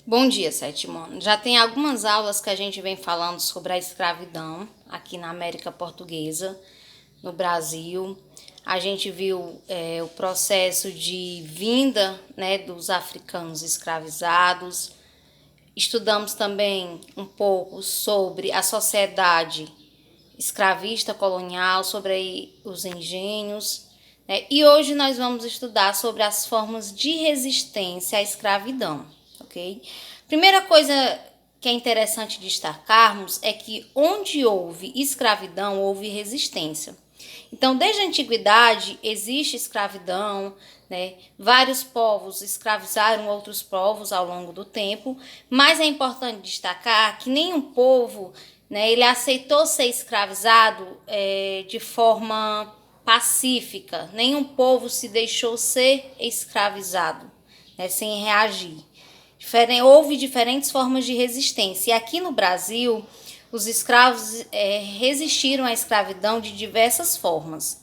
Bom dia, sétimo ano. Já tem algumas aulas que a gente vem falando sobre a escravidão aqui na América Portuguesa, no Brasil. A gente viu o processo de vinda, né, dos africanos escravizados. Estudamos também um pouco sobre a sociedade escravista colonial, sobre os engenhos, né? E hoje nós vamos estudar sobre as formas de resistência à escravidão, ok? Primeira coisa que é interessante destacarmos é que onde houve escravidão, houve resistência. Então, desde a antiguidade existe escravidão, né? Vários povos escravizaram outros povos ao longo do tempo, mas é importante destacar que nenhum povo, né, ele aceitou ser escravizado de forma pacífica. Nenhum povo se deixou ser escravizado, né, sem reagir. Houve diferentes formas de resistência. E aqui no Brasil, os escravos resistiram à escravidão de diversas formas.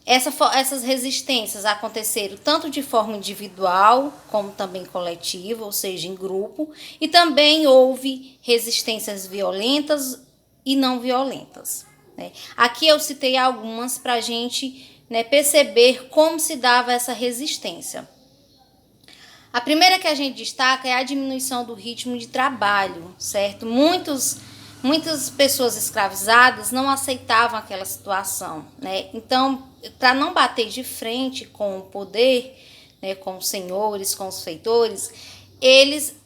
Essas resistências aconteceram tanto de forma individual, como também coletiva, ou seja, em grupo, e também houve resistências violentas e não violentas, né? Aqui eu citei algumas para a gente, né, perceber como se dava essa resistência. A primeira que a gente destaca é a diminuição do ritmo de trabalho, certo? Muitas pessoas escravizadas não aceitavam aquela situação, né? Então, para não bater de frente com o poder, né, com os senhores, com os feitores, eles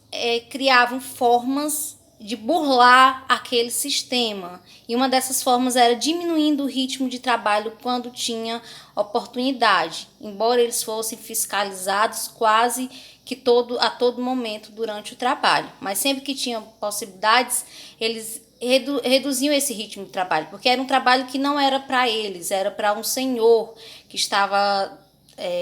criavam formas de burlar aquele sistema. E uma dessas formas era diminuindo o ritmo de trabalho quando tinha oportunidade, embora eles fossem fiscalizados quase que a todo momento durante o trabalho. Mas sempre que tinham possibilidades, eles reduziam esse ritmo de trabalho, porque era um trabalho que não era para eles, era para um senhor que estava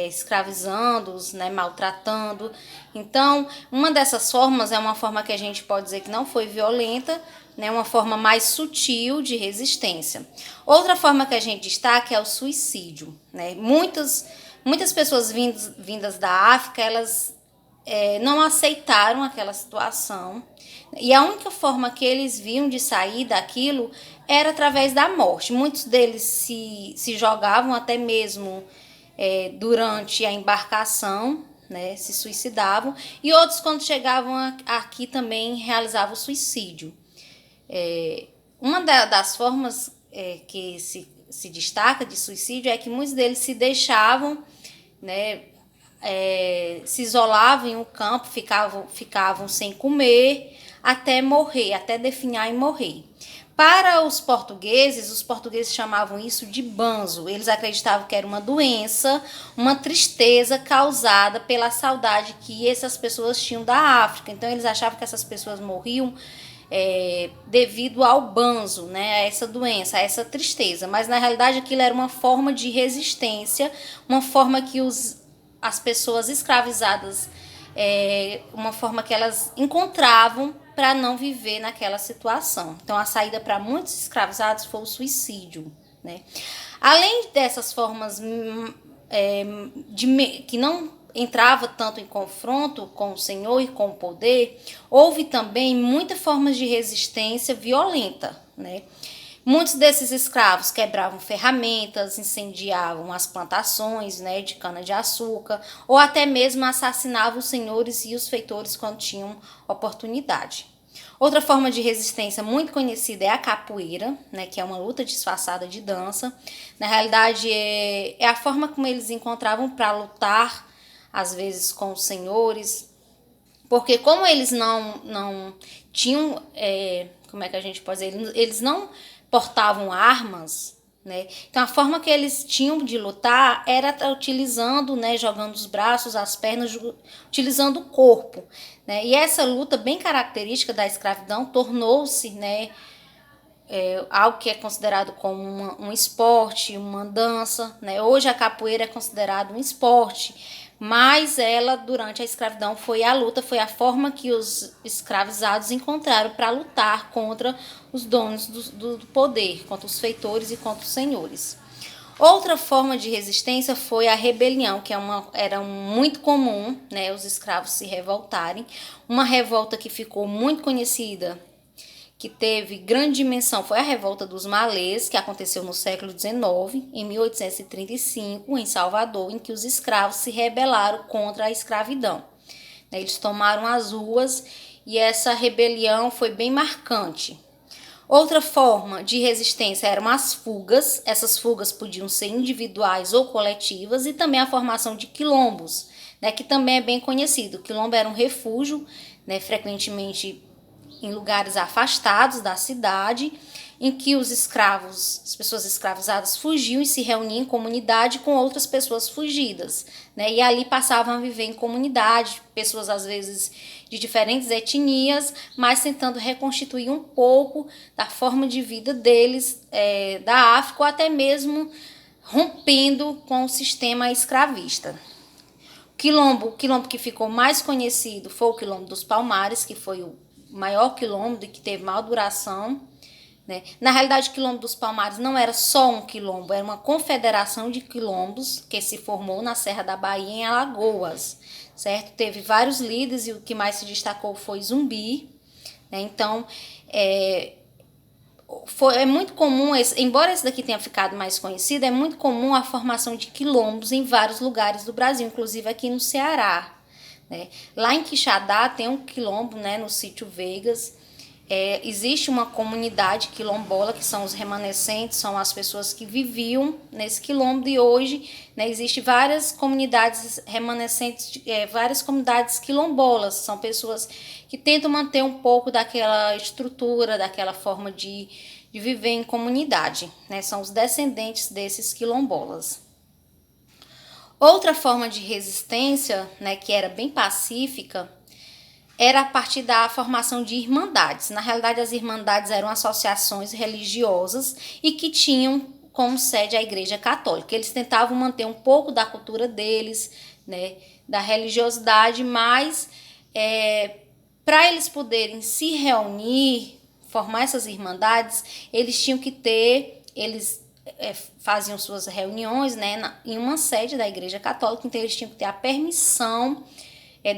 escravizando-os, né, maltratando. Então, uma dessas formas é uma forma que a gente pode dizer que não foi violenta, né, uma forma mais sutil de resistência. Outra forma que a gente destaca é o suicídio, né? Muitas pessoas vindas da África, elas não aceitaram aquela situação, e a única forma que eles viam de sair daquilo era através da morte. Muitos deles se jogavam até mesmo durante a embarcação, né, se suicidavam, e outros, quando chegavam aqui, também realizavam o suicídio. Uma das formas que se destaca de suicídio é que muitos deles se deixavam, né, se isolavam em um campo, ficavam sem comer até morrer, até definhar e morrer. Para os portugueses chamavam isso de banzo. Eles acreditavam que era uma doença, uma tristeza causada pela saudade que essas pessoas tinham da África. Então eles achavam que essas pessoas morriam devido ao banzo, né, a essa doença, a essa tristeza. Mas na realidade aquilo era uma forma de resistência, uma forma que as pessoas escravizadas, uma forma que elas encontravam para não viver naquela situação. Então, a saída para muitos escravizados foi o suicídio, né? Além dessas formas que não entrava tanto em confronto com o Senhor e com o poder, houve também muitas formas de resistência violenta, né? Muitos desses escravos quebravam ferramentas, incendiavam as plantações, né, de cana-de-açúcar, ou até mesmo assassinavam os senhores e os feitores quando tinham oportunidade. Outra forma de resistência muito conhecida é a capoeira, né, que é uma luta disfarçada de dança. Na realidade, é a forma como eles encontravam para lutar, às vezes com os senhores, porque como eles não tinham, como é que a gente pode dizer, eles não portavam armas, né? Então a forma que eles tinham de lutar era utilizando, né, jogando os braços, as pernas, utilizando o corpo, né? E essa luta bem característica da escravidão tornou-se, né, algo que é considerado como um esporte, uma dança, né? Hoje a capoeira é considerada um esporte, mas ela, durante a escravidão, foi a luta, foi a forma que os escravizados encontraram para lutar contra os donos do poder, contra os feitores e contra os senhores. Outra forma de resistência foi a rebelião, que era muito comum, né, os escravos se revoltarem. Uma revolta que ficou muito conhecida, que teve grande dimensão, foi a Revolta dos Malês, que aconteceu no século XIX, em 1835, em Salvador, em que os escravos se rebelaram contra a escravidão. Eles tomaram as ruas e essa rebelião foi bem marcante. Outra forma de resistência eram as fugas. Essas fugas podiam ser individuais ou coletivas, e também a formação de quilombos, né, que também é bem conhecido. O quilombo era um refúgio, né, frequentemente em lugares afastados da cidade, em que os escravos, as pessoas escravizadas fugiam e se reuniam em comunidade com outras pessoas fugidas, né? E ali passavam a viver em comunidade, pessoas às vezes de diferentes etnias, mas tentando reconstituir um pouco da forma de vida deles, da África, ou até mesmo rompendo com o sistema escravista. O quilombo que ficou mais conhecido foi o Quilombo dos Palmares, que foi o maior quilombo e que teve maior duração, né? Na realidade, o Quilombo dos Palmares não era só um quilombo, era uma confederação de quilombos que se formou na Serra da Bahia, em Alagoas, certo? Teve vários líderes e o que mais se destacou foi Zumbi, né? Então, é muito comum, embora esse daqui tenha ficado mais conhecido, é muito comum a formação de quilombos em vários lugares do Brasil, inclusive aqui no Ceará, né? Lá em Quixadá tem um quilombo, né, no sítio Vegas. Existe uma comunidade quilombola, que são os remanescentes, são as pessoas que viviam nesse quilombo, e hoje, né, existem várias comunidades remanescentes, várias comunidades quilombolas, são pessoas que tentam manter um pouco daquela estrutura, daquela forma de viver em comunidade, né, são os descendentes desses quilombolas. Outra forma de resistência, né, que era bem pacífica, era a partir da formação de irmandades. Na realidade, as irmandades eram associações religiosas e que tinham como sede a Igreja Católica. Eles tentavam manter um pouco da cultura deles, né, da religiosidade, mas para eles poderem se reunir, formar essas irmandades, eles tinham que ter, faziam suas reuniões, né, em uma sede da Igreja Católica, então eles tinham que ter a permissão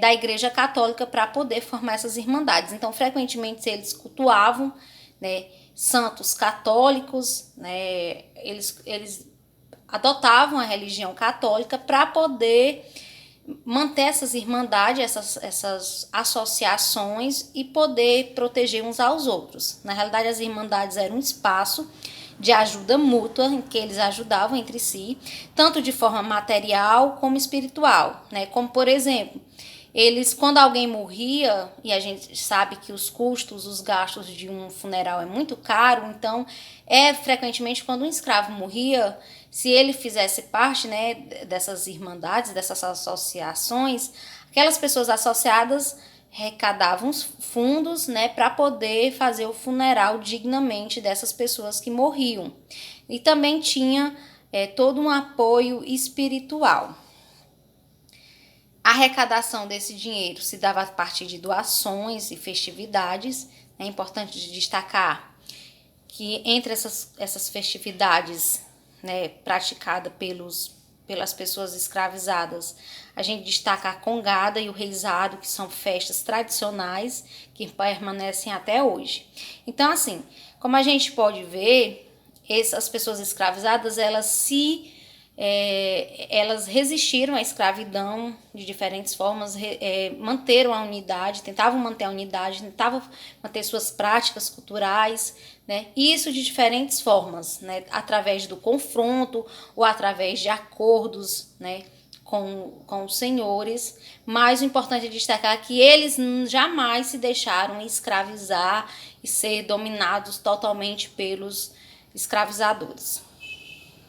da Igreja Católica para poder formar essas irmandades. Então, frequentemente, eles cultuavam, né, santos católicos, né, eles adotavam a religião católica para poder manter essas irmandades, essas associações, e poder proteger uns aos outros. Na realidade, as irmandades eram um espaço de ajuda mútua, em que eles ajudavam entre si, tanto de forma material como espiritual, né? Como, por exemplo, quando alguém morria, e a gente sabe que os custos, os gastos de um funeral é muito caro, então frequentemente quando um escravo morria, se ele fizesse parte, né, dessas irmandades, dessas associações, aquelas pessoas associadas arrecadavam fundos, né, para poder fazer o funeral dignamente dessas pessoas que morriam. E também tinha todo um apoio espiritual. A arrecadação desse dinheiro se dava a partir de doações e festividades. É importante destacar que entre essas festividades, né, praticadas pelas pessoas escravizadas, a gente destaca a congada e o reisado, que são festas tradicionais que permanecem até hoje. Então, assim, como a gente pode ver, essas pessoas escravizadas, elas resistiram à escravidão de diferentes formas, manteram a unidade, tentavam manter a unidade, tentavam manter suas práticas culturais, né? E isso de diferentes formas, né? Através do confronto ou através de acordos, né, com os senhores. Mas o importante é destacar que eles jamais se deixaram escravizar e ser dominados totalmente pelos escravizadores.